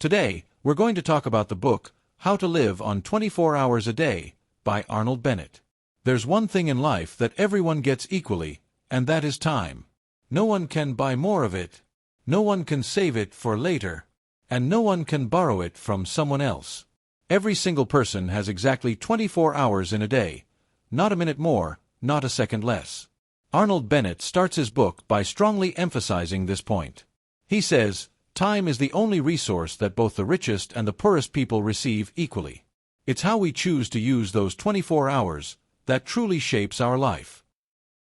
Today, we're going to talk about the book, How to Live on 24 Hours a Day, by Arnold Bennett. There's one thing in life that everyone gets equally, and that is time. No one can buy more of it, no one can save it for later, and no one can borrow it from someone else. Every single person has exactly 24 hours in a day, not a minute more, not a second less. Arnold Bennett starts his book by strongly emphasizing this point. He says, time is the only resource that both the richest and the poorest people receive equally. It's how we choose to use those 24 hours that truly shapes our life.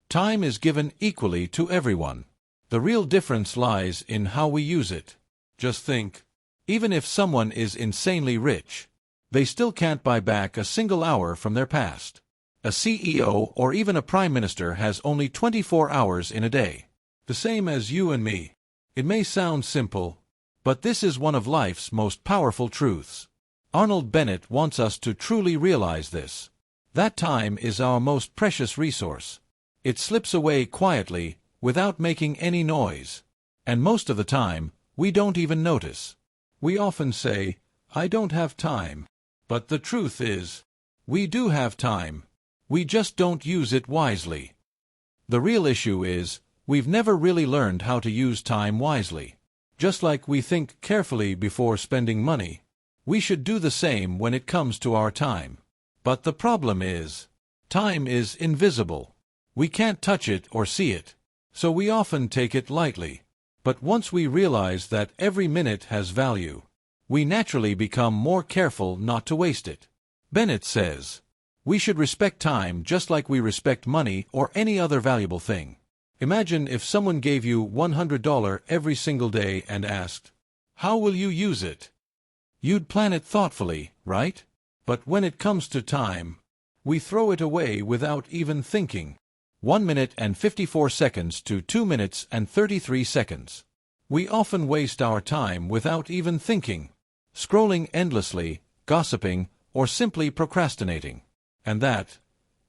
Time is given equally to everyone. The real difference lies in how we use it. Just think, even if someone is insanely rich, they still can't buy back a single hour from their past. A CEO or even a prime minister has only 24 hours in a day. The same as you and me. It may sound simple, but this is one of life's most powerful truths. Arnold Bennett wants us to truly realize this. That time is our most precious resource. It slips away quietly, without making any noise. And most of the time, we don't even notice. We often say, "I don't have time." But the truth is, we do have time. We just don't use it wisely. The real issue is, we've never really learned how to use time wisely. Just like we think carefully before spending money, we should do the same when it comes to our time. But the problem is, time is invisible. We can't touch it or see it, so we often take it lightly. But once we realize that every minute has value, we naturally become more careful not to waste it. Bennett says, we should respect time just like we respect money or any other valuable thing. Imagine if someone gave you $100 every single day and asked, "How will you use it?" You'd plan it thoughtfully, right? But when it comes to time, we throw it away without even thinking. 1 minute and 54 seconds to 2 minutes and 33 seconds. We often waste our time without even thinking, scrolling endlessly, gossiping, or simply procrastinating. And that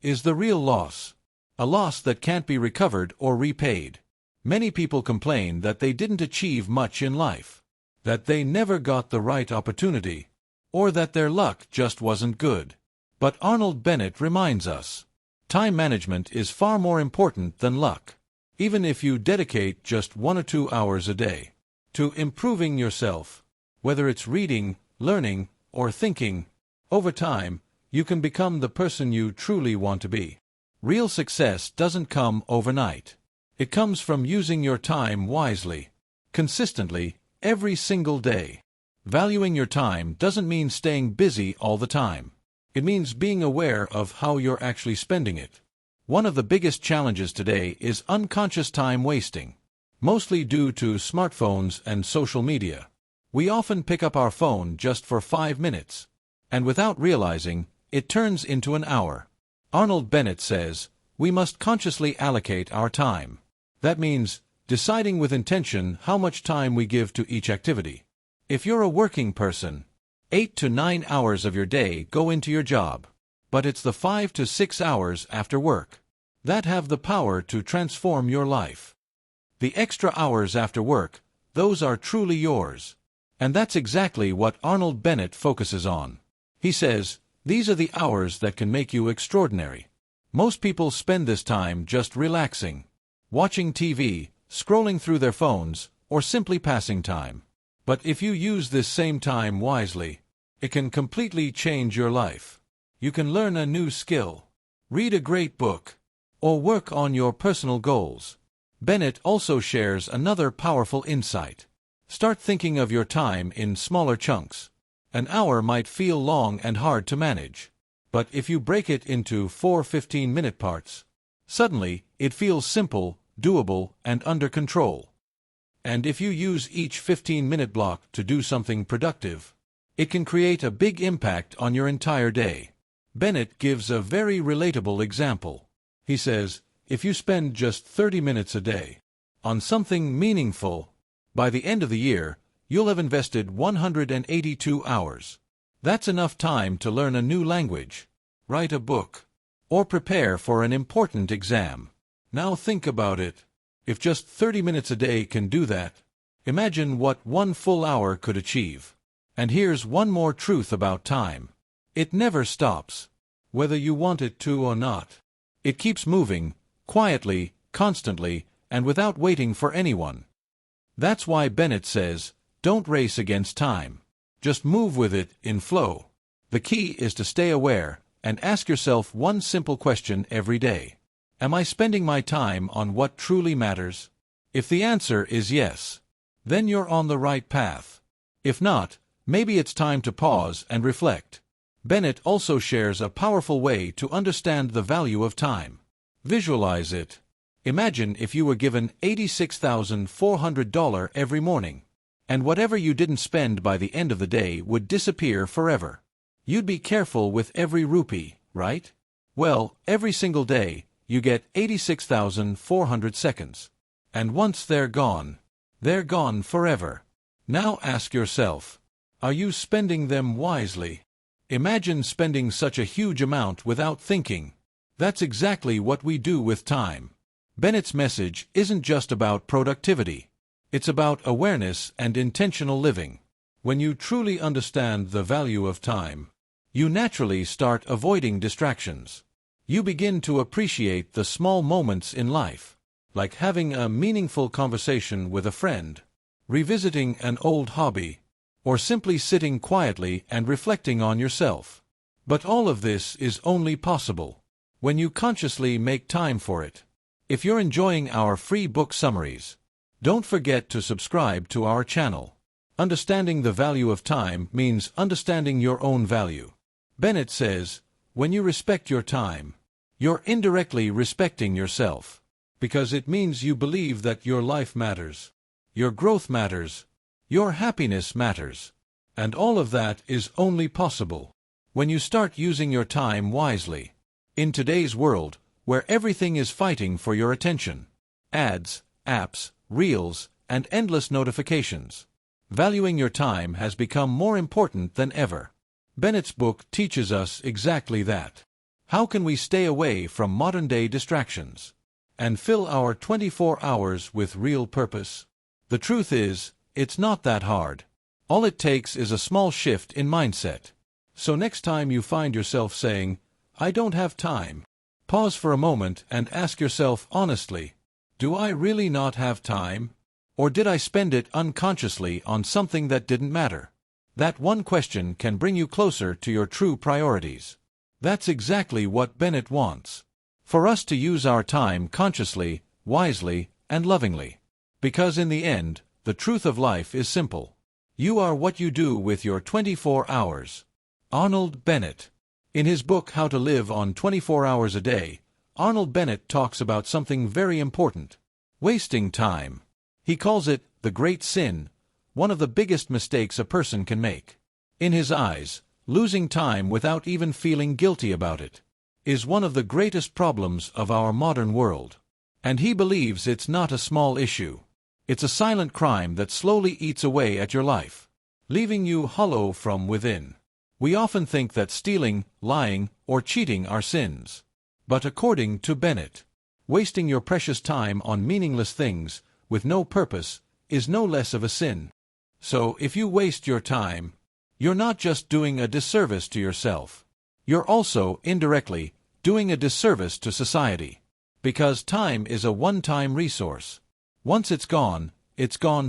is the real loss. A loss that can't be recovered or repaid. Many people complain that they didn't achieve much in life, that they never got the right opportunity, or that their luck just wasn't good. But Arnold Bennett reminds us, time management is far more important than luck. Even if you dedicate just 1 or 2 hours a day to improving yourself, whether it's reading, learning, or thinking, over time, you can become the person you truly want to be. Real success doesn't come overnight. It comes from using your time wisely, consistently, every single day. Valuing your time doesn't mean staying busy all the time. It means being aware of how you're actually spending it. One of the biggest challenges today is unconscious time wasting, mostly due to smartphones and social media. We often pick up our phone just for 5 minutes, and without realizing, it turns into an hour. Arnold Bennett says, we must consciously allocate our time. That means deciding with intention how much time we give to each activity. If you're a working person, 8 to 9 hours of your day go into your job, but it's the 5 to 6 hours after work that have the power to transform your life. The extra hours after work, those are truly yours. And that's exactly what Arnold Bennett focuses on. He says, these are the hours that can make you extraordinary. Most people spend this time just relaxing, watching TV, scrolling through their phones, or simply passing time. But if you use this same time wisely, it can completely change your life. You can learn a new skill, read a great book, or work on your personal goals. Bennett also shares another powerful insight. Start thinking of your time in smaller chunks. An hour might feel long and hard to manage, but if you break it into 4 15-minute parts, suddenly it feels simple, doable, and under control. And if you use each 15-minute block to do something productive, it can create a big impact on your entire day. Bennett gives a very relatable example. He says, if you spend just 30 minutes a day on something meaningful, by the end of the year, you'll have invested 182 hours. That's enough time to learn a new language, write a book, or prepare for an important exam. Now think about it. If just 30 minutes a day can do that, imagine what 1 full hour could achieve. And here's one more truth about time. It never stops. Whether you want it to or not. It keeps moving, quietly, constantly, and without waiting for anyone. That's why Bennett says, don't race against time. Just move with it, in flow. The key is to stay aware, and ask yourself one simple question every day. Am I spending my time on what truly matters? If the answer is yes, then you're on the right path. If not, maybe it's time to pause and reflect. Bennett also shares a powerful way to understand the value of time. Visualize it. Imagine if you were given $86,400 every morning, and whatever you didn't spend by the end of the day would disappear forever. You'd be careful with every rupee, right? Well, every single day, you get 86,400 seconds. And once they're gone forever. Now ask yourself, are you spending them wisely? Imagine spending such a huge amount without thinking. That's exactly what we do with time. Bennett's message isn't just about productivity. It's about awareness and intentional living. When you truly understand the value of time, you naturally start avoiding distractions. You begin to appreciate the small moments in life, like having a meaningful conversation with a friend, revisiting an old hobby, or simply sitting quietly and reflecting on yourself. But all of this is only possible when you consciously make time for it. If you're enjoying our free book summaries, don't forget to subscribe to our channel. Understanding the value of time means understanding your own value. Bennett says, when you respect your time, you're indirectly respecting yourself, because it means you believe that your life matters, your growth matters, your happiness matters, and all of that is only possible when you start using your time wisely. In today's world, where everything is fighting for your attention, ads, apps, reels, and endless notifications, valuing your time has become more important than ever. Bennett's book teaches us exactly that. How can we stay away from modern-day distractions and fill our 24 hours with real purpose? The truth is, it's not that hard. All it takes is a small shift in mindset. So next time you find yourself saying, I don't have time, pause for a moment and ask yourself honestly, do I really not have time? Or did I spend it unconsciously on something that didn't matter? That one question can bring you closer to your true priorities. That's exactly what Bennett wants. For us to use our time consciously, wisely, and lovingly. Because in the end, the truth of life is simple. You are what you do with your 24 hours. Arnold Bennett. In his book How to Live on 24 Hours a Day, Arnold Bennett talks about something very important: wasting time. He calls it the great sin, one of the biggest mistakes a person can make. In his eyes, losing time without even feeling guilty about it is one of the greatest problems of our modern world. And he believes it's not a small issue. It's a silent crime that slowly eats away at your life, leaving you hollow from within. We often think that stealing, lying, or cheating are sins. But according to Bennett, wasting your precious time on meaningless things with no purpose is no less of a sin. So if you waste your time, you're not just doing a disservice to yourself. You're also, indirectly, doing a disservice to society. Because time is a one-time resource. Once it's gone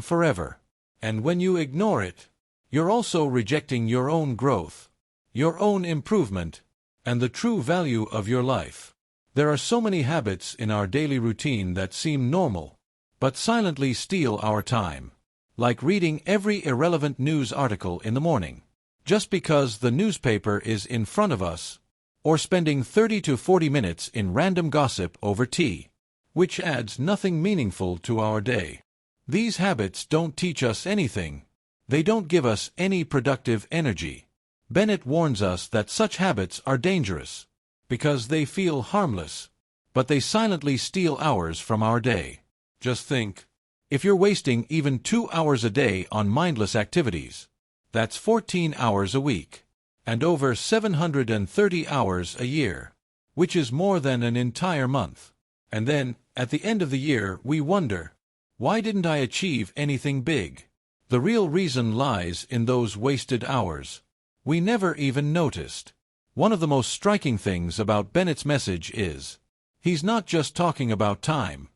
forever. And when you ignore it, you're also rejecting your own growth, your own improvement, and the true value of your life. There are so many habits in our daily routine that seem normal, but silently steal our time. Like reading every irrelevant news article in the morning, just because the newspaper is in front of us, or spending 30 to 40 minutes in random gossip over tea, which adds nothing meaningful to our day. These habits don't teach us anything. They don't give us any productive energy. Bennett warns us that such habits are dangerous, because they feel harmless, but they silently steal hours from our day. Just think. If you're wasting even 2 hours a day on mindless activities, that's 14 hours a week, and over 730 hours a year, which is more than an entire month. And then, at the end of the year, we wonder, why didn't I achieve anything big? The real reason lies in those wasted hours we never even noticed. One of the most striking things about Bennett's message is, he's not just talking about time.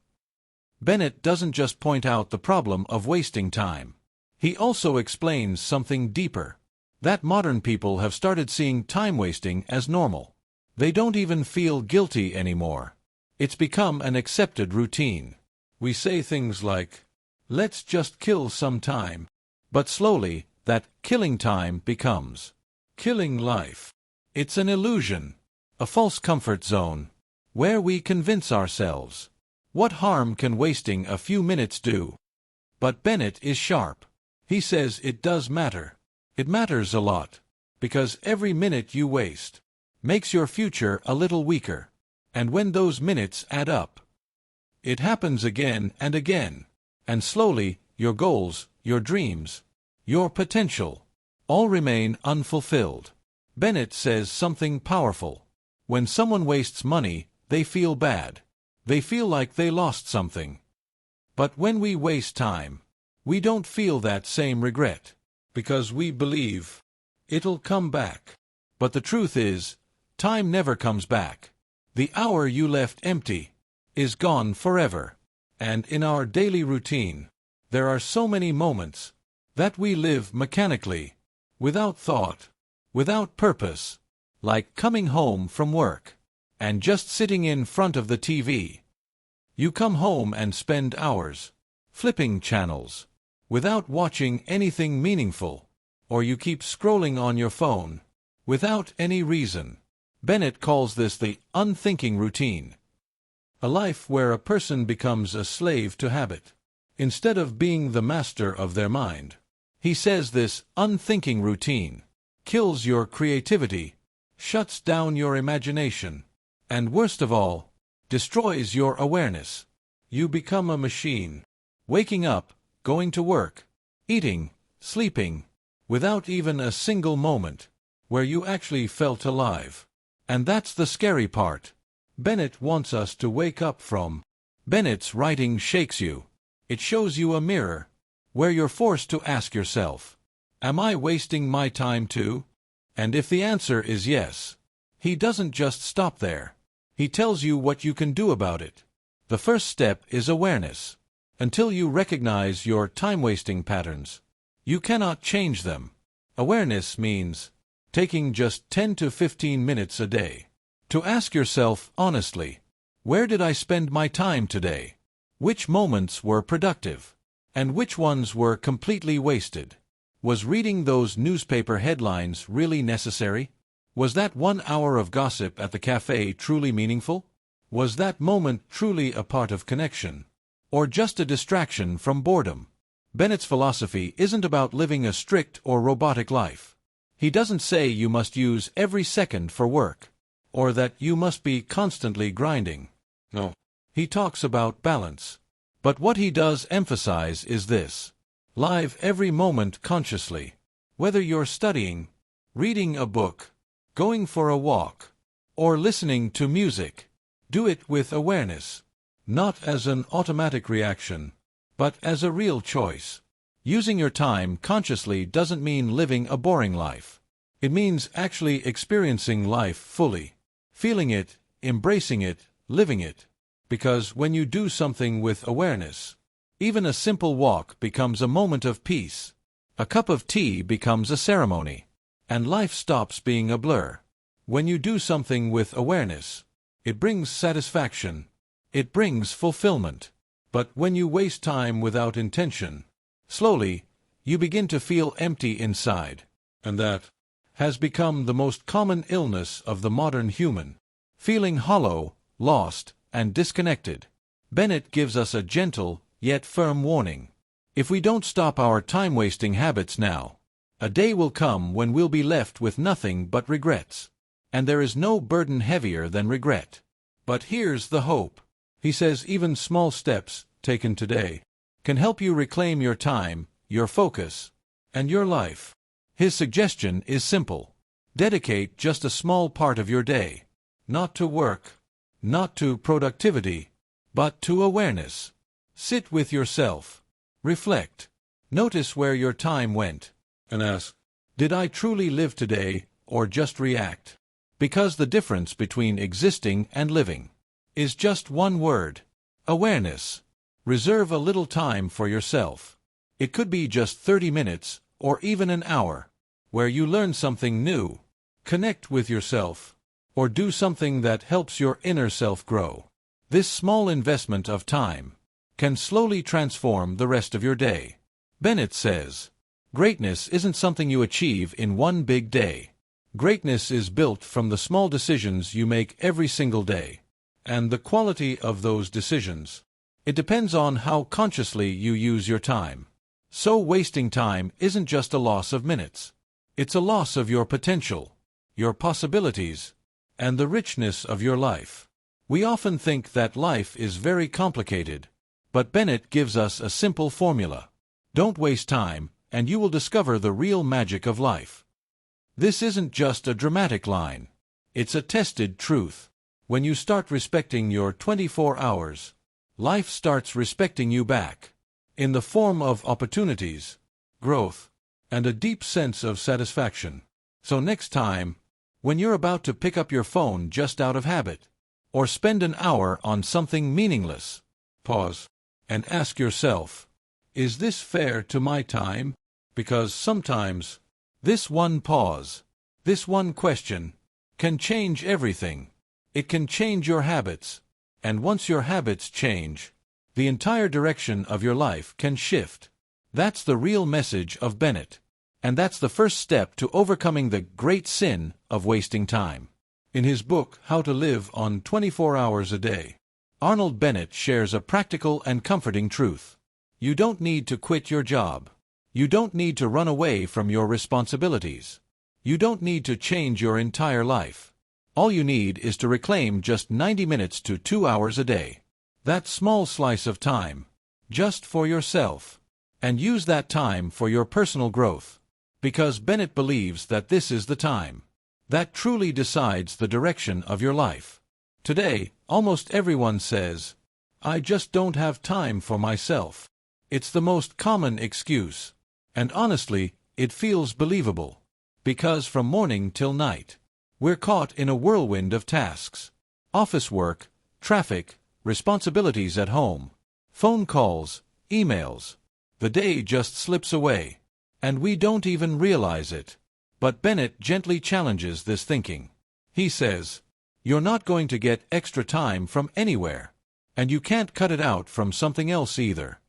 Bennett doesn't just point out the problem of wasting time. He also explains something deeper. That modern people have started seeing time wasting as normal. They don't even feel guilty anymore. It's become an accepted routine. We say things like, let's just kill some time. But slowly, that killing time becomes killing life. It's an illusion, a false comfort zone, where we convince ourselves, what harm can wasting a few minutes do? But Bennett is sharp. He says it does matter. It matters a lot, because every minute you waste makes your future a little weaker. And when those minutes add up, it happens again and again. And slowly, your goals, your dreams, your potential, all remain unfulfilled. Bennett says something powerful. When someone wastes money, they feel bad. They feel like they lost something. But when we waste time, we don't feel that same regret, because we believe it'll come back. But the truth is, time never comes back. The hour you left empty is gone forever. And in our daily routine, there are so many moments that we live mechanically, without thought, without purpose, like coming home from work and just sitting in front of the TV. You come home and spend hours flipping channels without watching anything meaningful, or you keep scrolling on your phone without any reason. Bennett calls this the unthinking routine, a life where a person becomes a slave to habit, instead of being the master of their mind. He says this unthinking routine kills your creativity, shuts down your imagination, and worst of all, destroys your awareness. You become a machine, waking up, going to work, eating, sleeping, without even a single moment where you actually felt alive. And that's the scary part. Bennett wants us to wake up from. Bennett's writing shakes you. It shows you a mirror, where you're forced to ask yourself, am I wasting my time too? And if the answer is yes, he doesn't just stop there. He tells you what you can do about it. The first step is awareness. Until you recognize your time-wasting patterns, you cannot change them. Awareness means taking just 10 to 15 minutes a day to ask yourself honestly, where did I spend my time today? Which moments were productive? And which ones were completely wasted? Was reading those newspaper headlines really necessary? Was that 1 hour of gossip at the cafe truly meaningful? Was that moment truly a part of connection? Or just a distraction from boredom? Bennett's philosophy isn't about living a strict or robotic life. He doesn't say you must use every second for work, or that you must be constantly grinding. No. He talks about balance. But what he does emphasize is this: live every moment consciously. Whether you're studying, reading a book, going for a walk, or listening to music, do it with awareness, not as an automatic reaction, but as a real choice. Using your time consciously doesn't mean living a boring life. It means actually experiencing life fully, feeling it, embracing it, living it. Because when you do something with awareness, even a simple walk becomes a moment of peace. A cup of tea becomes a ceremony, and life stops being a blur. When you do something with awareness, it brings satisfaction. It brings fulfillment. But when you waste time without intention, slowly, you begin to feel empty inside. And that has become the most common illness of the modern human. Feeling hollow, lost, and disconnected. Bennett gives us a gentle, yet firm warning. If we don't stop our time-wasting habits now, a day will come when we'll be left with nothing but regrets. And there is no burden heavier than regret. But here's the hope. He says even small steps, taken today, can help you reclaim your time, your focus, and your life. His suggestion is simple. Dedicate just a small part of your day, not to work, not to productivity, but to awareness. Sit with yourself. Reflect. Notice where your time went, and ask, did I truly live today, or just react? Because the difference between existing and living is just one word: awareness. Reserve a little time for yourself. It could be just 30 minutes, or even an hour, where you learn something new, connect with yourself, or do something that helps your inner self grow. This small investment of time can slowly transform the rest of your day. Bennett says, greatness isn't something you achieve in one big day. Greatness is built from the small decisions you make every single day, and the quality of those decisions. It depends on how consciously you use your time. So wasting time isn't just a loss of minutes. It's a loss of your potential, your possibilities, and the richness of your life. We often think that life is very complicated, but Bennett gives us a simple formula. Don't waste time, and you will discover the real magic of life. This isn't just a dramatic line. It's a tested truth. When you start respecting your 24 hours, life starts respecting you back, in the form of opportunities, growth, and a deep sense of satisfaction. So next time, when you're about to pick up your phone just out of habit, or spend an hour on something meaningless, pause and ask yourself, is this fair to my time? Because sometimes, this one pause, this one question, can change everything. It can change your habits, and once your habits change, the entire direction of your life can shift. That's the real message of Bennett, and that's the first step to overcoming the great sin of wasting time. In his book, How to Live on 24 Hours a Day, Arnold Bennett shares a practical and comforting truth. You don't need to quit your job. You don't need to run away from your responsibilities. You don't need to change your entire life. All you need is to reclaim just 90 minutes to 2 hours a day. That small slice of time, just for yourself. And use that time for your personal growth. Because Bennett believes that this is the time that truly decides the direction of your life. Today, almost everyone says, I just don't have time for myself. It's the most common excuse. And honestly, it feels believable. Because from morning till night, we're caught in a whirlwind of tasks. Office work, traffic, responsibilities at home, phone calls, emails. The day just slips away, and we don't even realize it. But Bennett gently challenges this thinking. He says, you're not going to get extra time from anywhere, and you can't cut it out from something else either.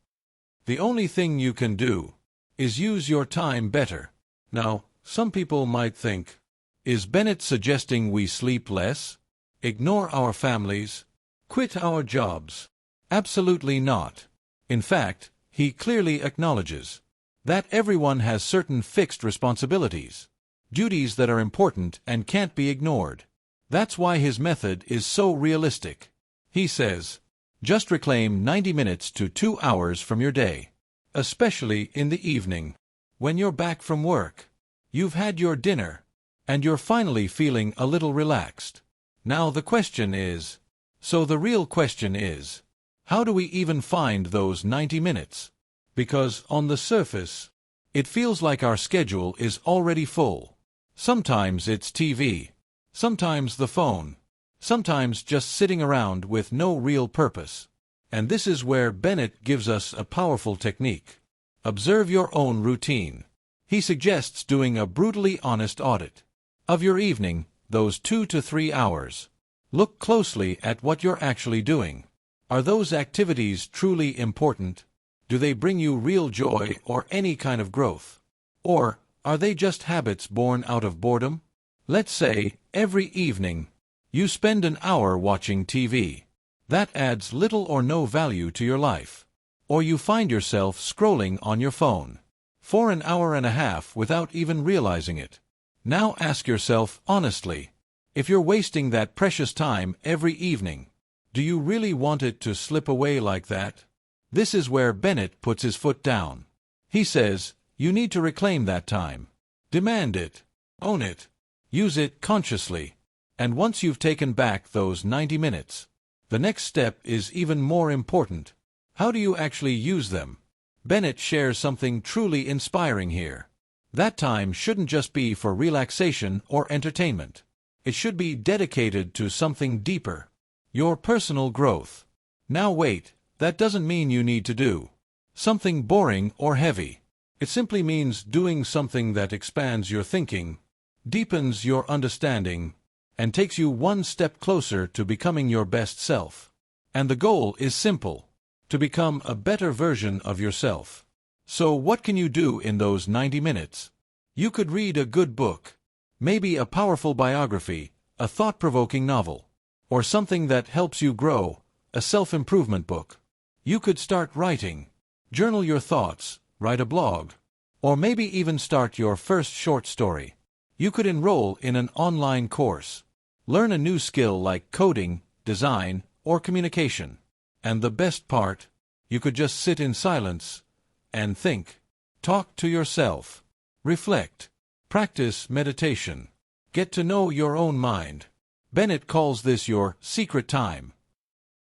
The only thing you can do is use your time better. Now, some people might think, is Bennett suggesting we sleep less, ignore our families, quit our jobs? Absolutely not. In fact, he clearly acknowledges that everyone has certain fixed responsibilities, duties that are important and can't be ignored. That's why his method is so realistic. He says, just reclaim 90 minutes to 2 hours from your day, especially in the evening. When you're back from work, you've had your dinner, and you're finally feeling a little relaxed. Now the real question is, how do we even find those 90 minutes? Because on the surface, it feels like our schedule is already full. Sometimes it's TV, sometimes the phone, sometimes just sitting around with no real purpose. And this is where Bennett gives us a powerful technique. Observe your own routine. He suggests doing a brutally honest audit of your evening, those 2 to 3 hours. Look closely at what you're actually doing. Are those activities truly important? Do they bring you real joy or any kind of growth? Or are they just habits born out of boredom? Let's say, every evening, you spend an hour watching TV. That adds little or no value to your life. Or you find yourself scrolling on your phone for an hour and a half without even realizing it. Now ask yourself honestly, if you're wasting that precious time every evening, do you really want it to slip away like that? This is where Bennett puts his foot down. He says, you need to reclaim that time. Demand it. Own it. Use it consciously. And once you've taken back those 90 minutes, the next step is even more important. How do you actually use them? Bennett shares something truly inspiring here. That time shouldn't just be for relaxation or entertainment. It should be dedicated to something deeper. Your personal growth. Now wait, that doesn't mean you need to do something boring or heavy. It simply means doing something that expands your thinking, deepens your understanding, and takes you one step closer to becoming your best self. And the goal is simple: to become a better version of yourself. So what can you do in those 90 minutes? You could read a good book, maybe a powerful biography, a thought-provoking novel, or something that helps you grow, a self-improvement book. You could start writing, journal your thoughts, write a blog, or maybe even start your first short story. You could enroll in an online course, learn a new skill like coding, design, or communication. And the best part, you could just sit in silence and think. Talk to yourself. Reflect. Practice meditation. Get to know your own mind. Bennett calls this your secret time.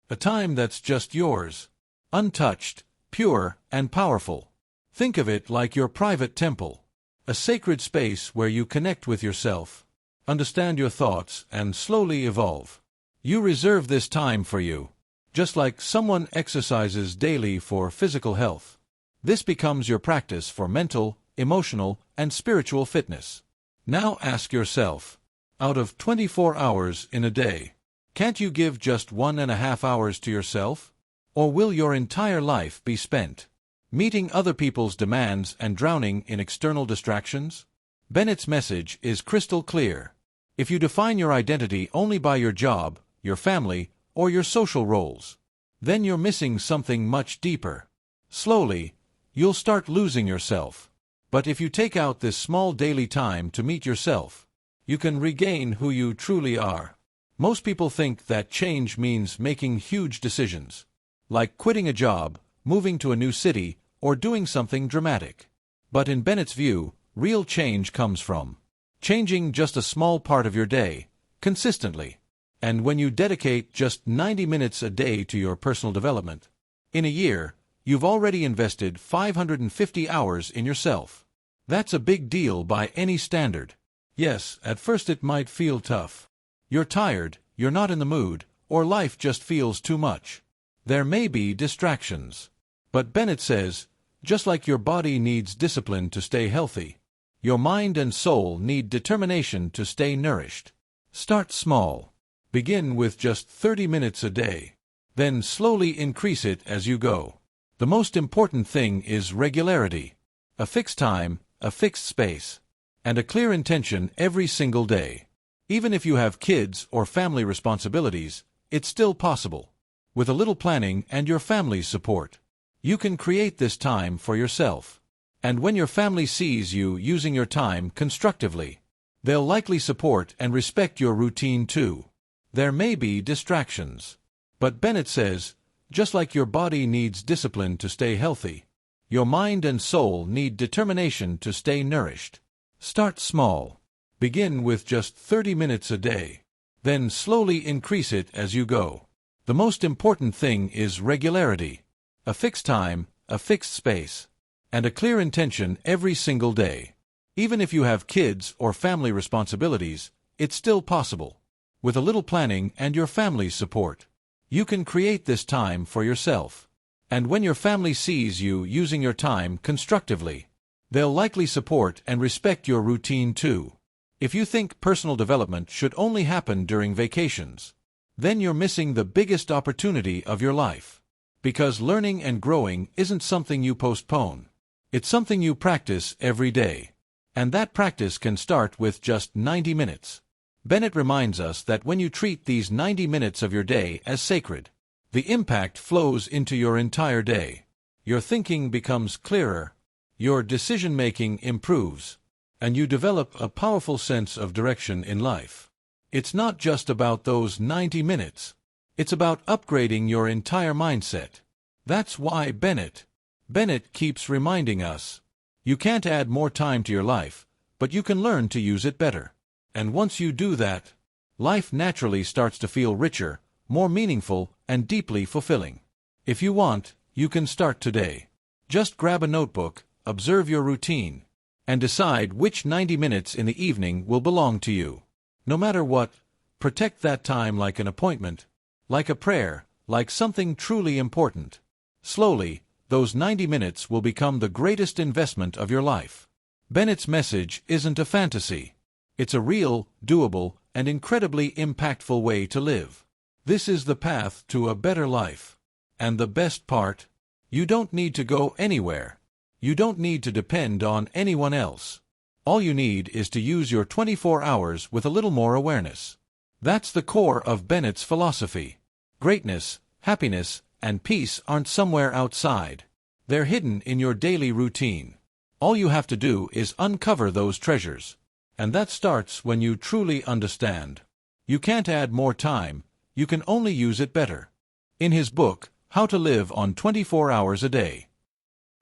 A time that's just yours, untouched, pure, and powerful. Think of it like your private temple, a sacred space where you connect with yourself, understand your thoughts, and slowly evolve. You reserve this time for you, just like someone exercises daily for physical health. This becomes your practice for mental, emotional, and spiritual fitness. Now ask yourself, out of 24 hours in a day, can't you give just 1.5 hours to yourself? Or will your entire life be spent meeting other people's demands and drowning in external distractions? Bennett's message is crystal clear. If you define your identity only by your job, your family, or your social roles, then you're missing something much deeper. Slowly, you'll start losing yourself. But if you take out this small daily time to meet yourself, you can regain who you truly are. Most people think that change means making huge decisions, like quitting a job, moving to a new city, or doing something dramatic. But in Bennett's view, real change comes from changing just a small part of your day, consistently. And when you dedicate just 90 minutes a day to your personal development, in a year, you've already invested 550 hours in yourself. That's a big deal by any standard. Yes, at first it might feel tough. You're tired, you're not in the mood, or life just feels too much. There may be distractions. But Bennett says, just like your body needs discipline to stay healthy, your mind and soul need determination to stay nourished. Start small. Begin with just 30 minutes a day. Then slowly increase it as you go. The most important thing is regularity. A fixed time, a fixed space, and a clear intention every single day. Even if you have kids or family responsibilities, it's still possible. With a little planning and your family's support, you can create this time for yourself. And when your family sees you using your time constructively, they'll likely support and respect your routine too. There may be distractions. But Bennett says, just like your body needs discipline to stay healthy, your mind and soul need determination to stay nourished. Start small. Begin with just 30 minutes a day. Then slowly increase it as you go. The most important thing is regularity. A fixed time, a fixed space, and a clear intention every single day. Even if you have kids or family responsibilities, it's still possible. With a little planning and your family's support, you can create this time for yourself. And when your family sees you using your time constructively, they'll likely support and respect your routine too. If you think personal development should only happen during vacations, then you're missing the biggest opportunity of your life. Because learning and growing isn't something you postpone. It's something you practice every day. And that practice can start with just 90 minutes. Bennett reminds us that when you treat these 90 minutes of your day as sacred, the impact flows into your entire day. Your thinking becomes clearer, your decision-making improves, and you develop a powerful sense of direction in life. It's not just about those 90 minutes. It's about upgrading your entire mindset. That's why Bennett keeps reminding us, you can't add more time to your life, but you can learn to use it better. And once you do that, life naturally starts to feel richer, more meaningful, and deeply fulfilling. If you want, you can start today. Just grab a notebook, observe your routine, and decide which 90 minutes in the evening will belong to you. No matter what, protect that time like an appointment, like a prayer, like something truly important. Slowly, those 90 minutes will become the greatest investment of your life. Bennett's message isn't a fantasy. It's a real, doable, and incredibly impactful way to live. This is the path to a better life. And the best part? You don't need to go anywhere. You don't need to depend on anyone else. All you need is to use your 24 hours with a little more awareness. That's the core of Bennett's philosophy. Greatness, happiness, and peace aren't somewhere outside. They're hidden in your daily routine. All you have to do is uncover those treasures. And that starts when you truly understand. You can't add more time, you can only use it better. In his book, How to Live on 24 Hours a Day,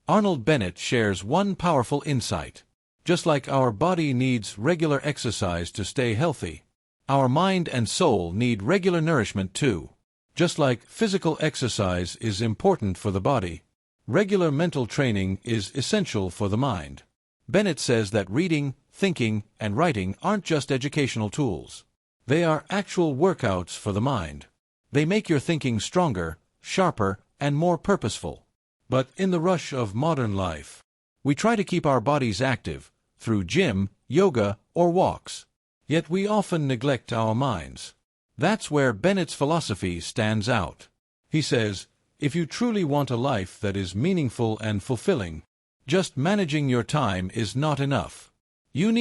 Arnold Bennett shares one powerful insight. Just like our body needs regular exercise to stay healthy, our mind and soul need regular nourishment too. Just like physical exercise is important for the body, regular mental training is essential for the mind. Bennett says that reading, thinking, and writing aren't just educational tools. They are actual workouts for the mind. They make your thinking stronger, sharper, and more purposeful. But in the rush of modern life, we try to keep our bodies active through gym, yoga, or walks. Yet we often neglect our minds. That's where Bennett's philosophy stands out. He says, if you truly want a life that is meaningful and fulfilling, just managing your time is not enough. You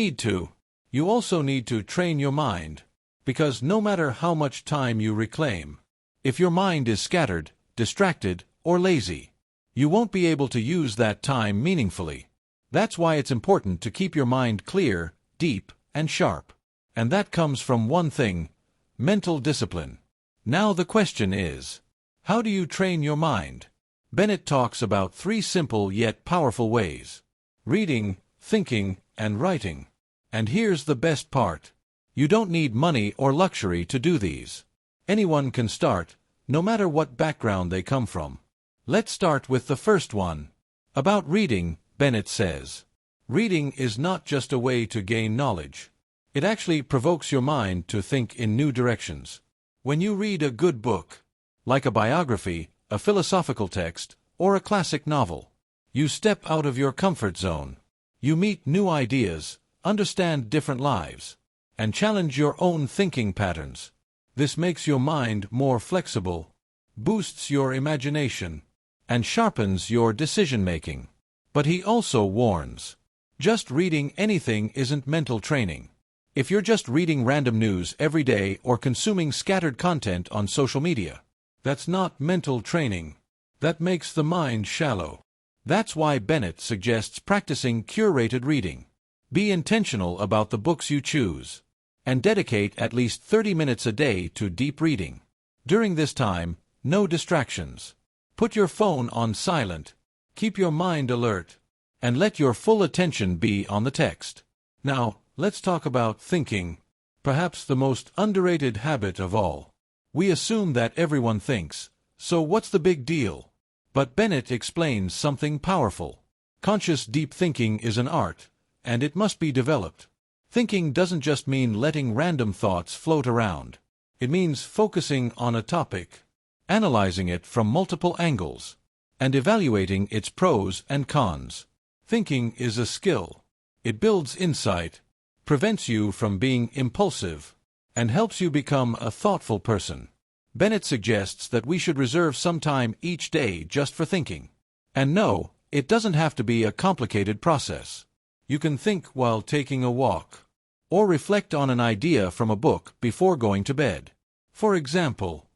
also need to train your mind. Because no matter how much time you reclaim, if your mind is scattered, distracted, or lazy, you won't be able to use that time meaningfully. That's why it's important to keep your mind clear, deep, and sharp. And that comes from one thing: mental discipline. Now the question is, how do you train your mind? Bennett talks about 3 simple yet powerful ways: reading, thinking, and writing. And here's the best part. You don't need money or luxury to do these. Anyone can start, no matter what background they come from. Let's start with the first one. About reading, Bennett says, reading is not just a way to gain knowledge. It actually provokes your mind to think in new directions. When you read a good book, like a biography, a philosophical text, or a classic novel, you step out of your comfort zone. You meet new ideas, understand different lives, and challenge your own thinking patterns. This makes your mind more flexible, boosts your imagination, and sharpens your decision-making. But he also warns, just reading anything isn't mental training. If you're just reading random news every day or consuming scattered content on social media, that's not mental training. That makes the mind shallow. That's why Bennett suggests practicing curated reading. Be intentional about the books you choose, and dedicate at least 30 minutes a day to deep reading. During this time, no distractions. Put your phone on silent, keep your mind alert, and let your full attention be on the text. Now, let's talk about thinking, perhaps the most underrated habit of all. We assume that everyone thinks, so what's the big deal? But Bennett explains something powerful. Conscious deep thinking is an art, and it must be developed. Thinking doesn't just mean letting random thoughts float around. It means focusing on a topic, analyzing it from multiple angles, and evaluating its pros and cons. Thinking is a skill. It builds insight, prevents you from being impulsive, and helps you become a thoughtful person. Bennett suggests that we should reserve some time each day just for thinking. And no, it doesn't have to be a complicated process. You can think while taking a walk, or reflect on an idea from a book before going to bed. For example,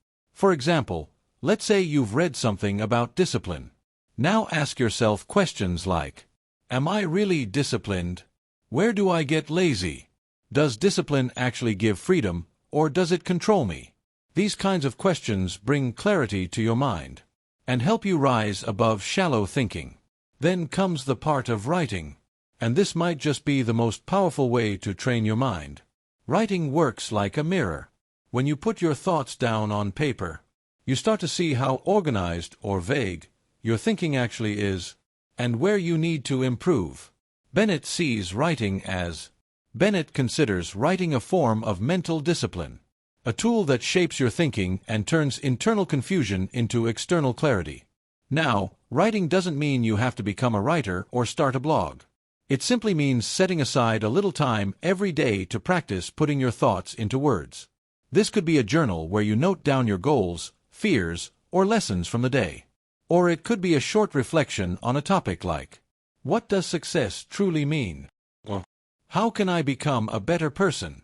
let's say you've read something about discipline. Now ask yourself questions like, am I really disciplined? Where do I get lazy? Does discipline actually give freedom, or does it control me? These kinds of questions bring clarity to your mind and help you rise above shallow thinking. Then comes the part of writing. And this might just be the most powerful way to train your mind. Writing works like a mirror. When you put your thoughts down on paper, you start to see how organized or vague your thinking actually is. and where you need to improve. Bennett considers writing a form of mental discipline, a tool that shapes your thinking and turns internal confusion into external clarity. Now, writing doesn't mean you have to become a writer or start a blog. It simply means setting aside a little time every day to practice putting your thoughts into words. This could be a journal where you note down your goals, fears, or lessons from the day. Or it could be a short reflection on a topic like, what does success truly mean? Or, how can I become a better person?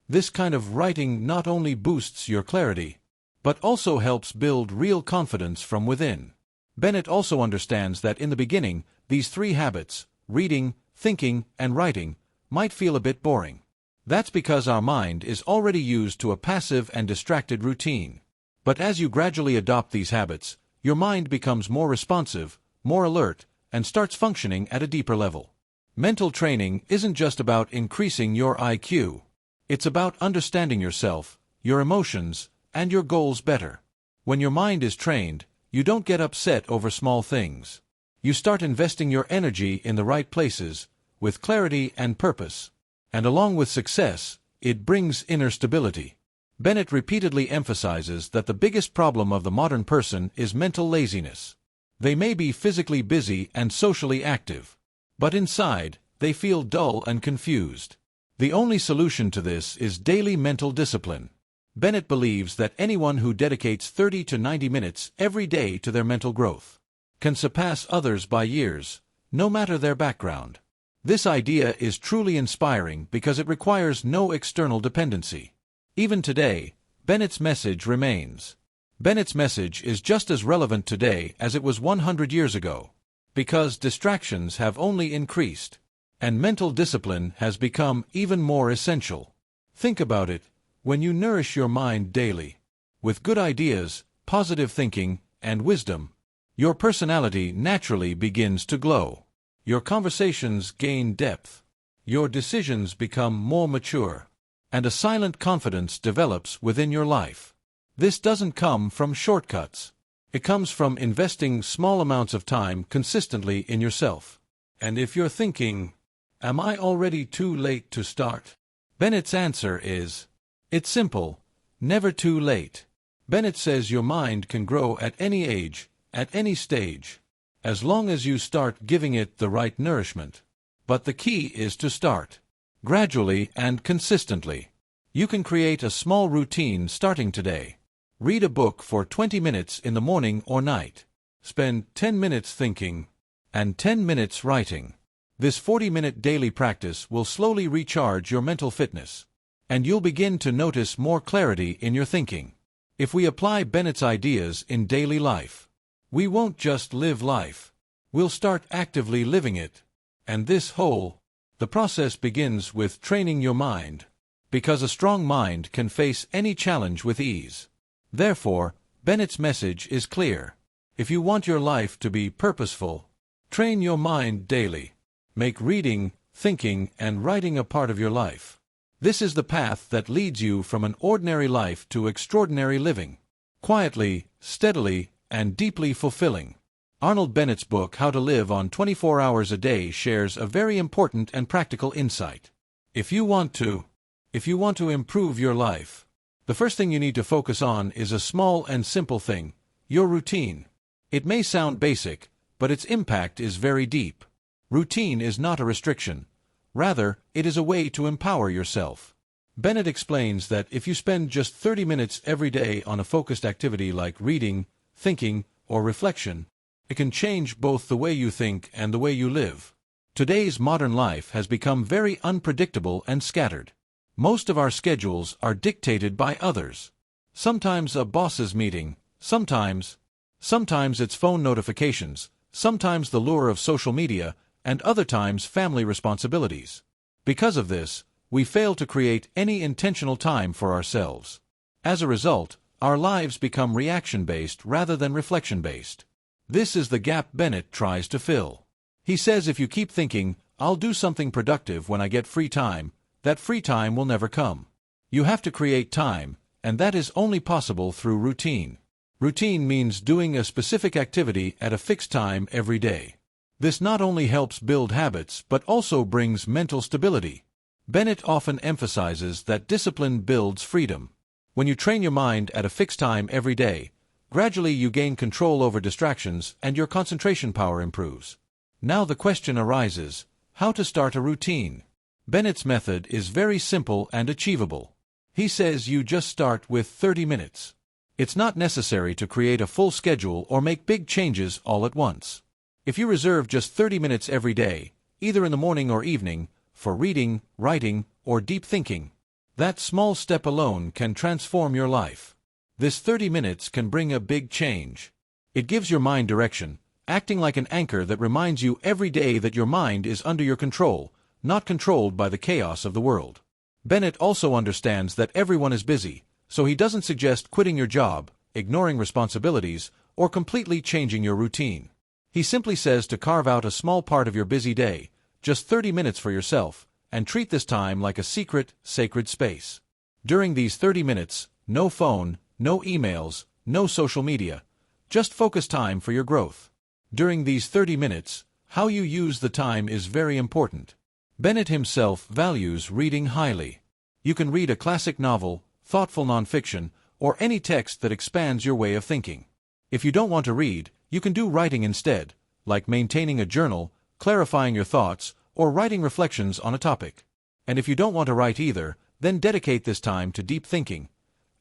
This kind of writing not only boosts your clarity, but also helps build real confidence from within. Bennett also understands that in the beginning, these three habits, reading, thinking, and writing, might feel a bit boring. That's because our mind is already used to a passive and distracted routine. But as you gradually adopt these habits, your mind becomes more responsive, more alert, and starts functioning at a deeper level. Mental training isn't just about increasing your IQ. It's about understanding yourself, your emotions, and your goals better. When your mind is trained, you don't get upset over small things. You start investing your energy in the right places, with clarity and purpose. And along with success, it brings inner stability. Bennett repeatedly emphasizes that the biggest problem of the modern person is mental laziness. They may be physically busy and socially active, but inside, they feel dull and confused. The only solution to this is daily mental discipline. Bennett believes that anyone who dedicates 30 to 90 minutes every day to their mental growth can surpass others by years, no matter their background. This idea is truly inspiring because it requires no external dependency. Even today, Bennett's message remains. Bennett's message is just as relevant today as it was 100 years ago, because distractions have only increased, and mental discipline has become even more essential. Think about it, when you nourish your mind daily with good ideas, positive thinking, and wisdom, your personality naturally begins to glow. Your conversations gain depth, your decisions become more mature, and a silent confidence develops within your life. This doesn't come from shortcuts. It comes from investing small amounts of time consistently in yourself. And if you're thinking, am I already too late to start? Bennett's answer is, it's simple, never too late. Bennett says your mind can grow at any age, at any stage, as long as you start giving it the right nourishment. But the key is to start gradually and consistently. You can create a small routine starting today. Read a book for 20 minutes in the morning or night. Spend 10 minutes thinking and 10 minutes writing. This 40-minute daily practice will slowly recharge your mental fitness, and you'll begin to notice more clarity in your thinking. If we apply Bennett's ideas in daily life, we won't just live life. We'll start actively living it. And the process begins with training your mind, because a strong mind can face any challenge with ease. Therefore, Bennett's message is clear. If you want your life to be purposeful, train your mind daily. Make reading, thinking, and writing a part of your life. This is the path that leads you from an ordinary life to extraordinary living. Quietly, steadily, and deeply fulfilling. Arnold Bennett's book, How to Live on 24 Hours a Day, shares a very important and practical insight. If you want to improve your life, the first thing you need to focus on is a small and simple thing, your routine. It may sound basic, but its impact is very deep. Routine is not a restriction. Rather, it is a way to empower yourself. Bennett explains that if you spend just 30 minutes every day on a focused activity like reading, thinking, or reflection, it can change both the way you think and the way you live. Today's modern life has become very unpredictable and scattered. Most of our schedules are dictated by others. Sometimes a boss's meeting, sometimes it's phone notifications, sometimes the lure of social media, and other times family responsibilities. Because of this, we fail to create any intentional time for ourselves. As a result, our lives become reaction-based rather than reflection-based. This is the gap Bennett tries to fill. He says if you keep thinking, I'll do something productive when I get free time, that free time will never come. You have to create time, and that is only possible through routine. Routine means doing a specific activity at a fixed time every day. This not only helps build habits but also brings mental stability. Bennett often emphasizes that discipline builds freedom. When you train your mind at a fixed time every day, gradually you gain control over distractions and your concentration power improves. Now the question arises, how to start a routine? Bennett's method is very simple and achievable. He says you just start with 30 minutes. It's not necessary to create a full schedule or make big changes all at once. If you reserve just 30 minutes every day, either in the morning or evening, for reading, writing, or deep thinking, that small step alone can transform your life. This 30 minutes can bring a big change. It gives your mind direction, acting like an anchor that reminds you every day that your mind is under your control, not controlled by the chaos of the world. Bennett also understands that everyone is busy, so he doesn't suggest quitting your job, ignoring responsibilities, or completely changing your routine. He simply says to carve out a small part of your busy day, just 30 minutes for yourself, and treat this time like a secret, sacred space. During these 30 minutes, no phone, no emails, no social media, just focus time for your growth. During these 30 minutes, how you use the time is very important. Bennett himself values reading highly. You can read a classic novel, thoughtful nonfiction, or any text that expands your way of thinking. If you don't want to read, you can do writing instead, like maintaining a journal, clarifying your thoughts, or writing reflections on a topic. And if you don't want to write either, then dedicate this time to deep thinking.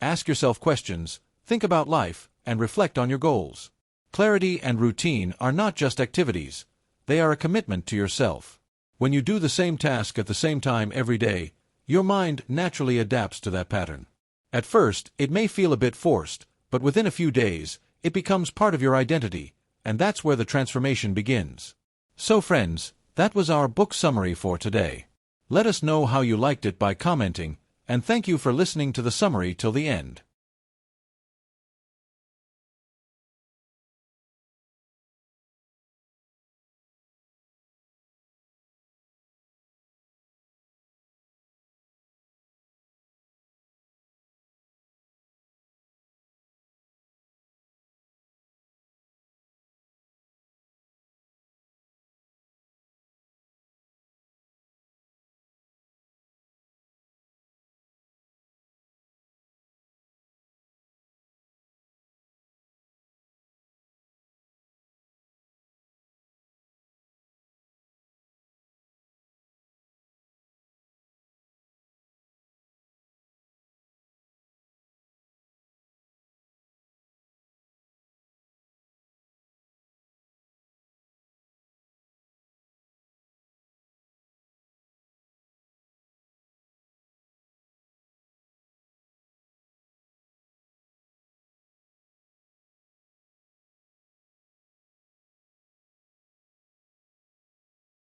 Ask yourself questions, think about life, and reflect on your goals. Clarity and routine are not just activities, they are a commitment to yourself. When you do the same task at the same time every day, your mind naturally adapts to that pattern. At first, it may feel a bit forced, but within a few days, it becomes part of your identity, and that's where the transformation begins. So friends, that was our book summary for today. Let us know how you liked it by commenting, and thank you for listening to the summary till the end.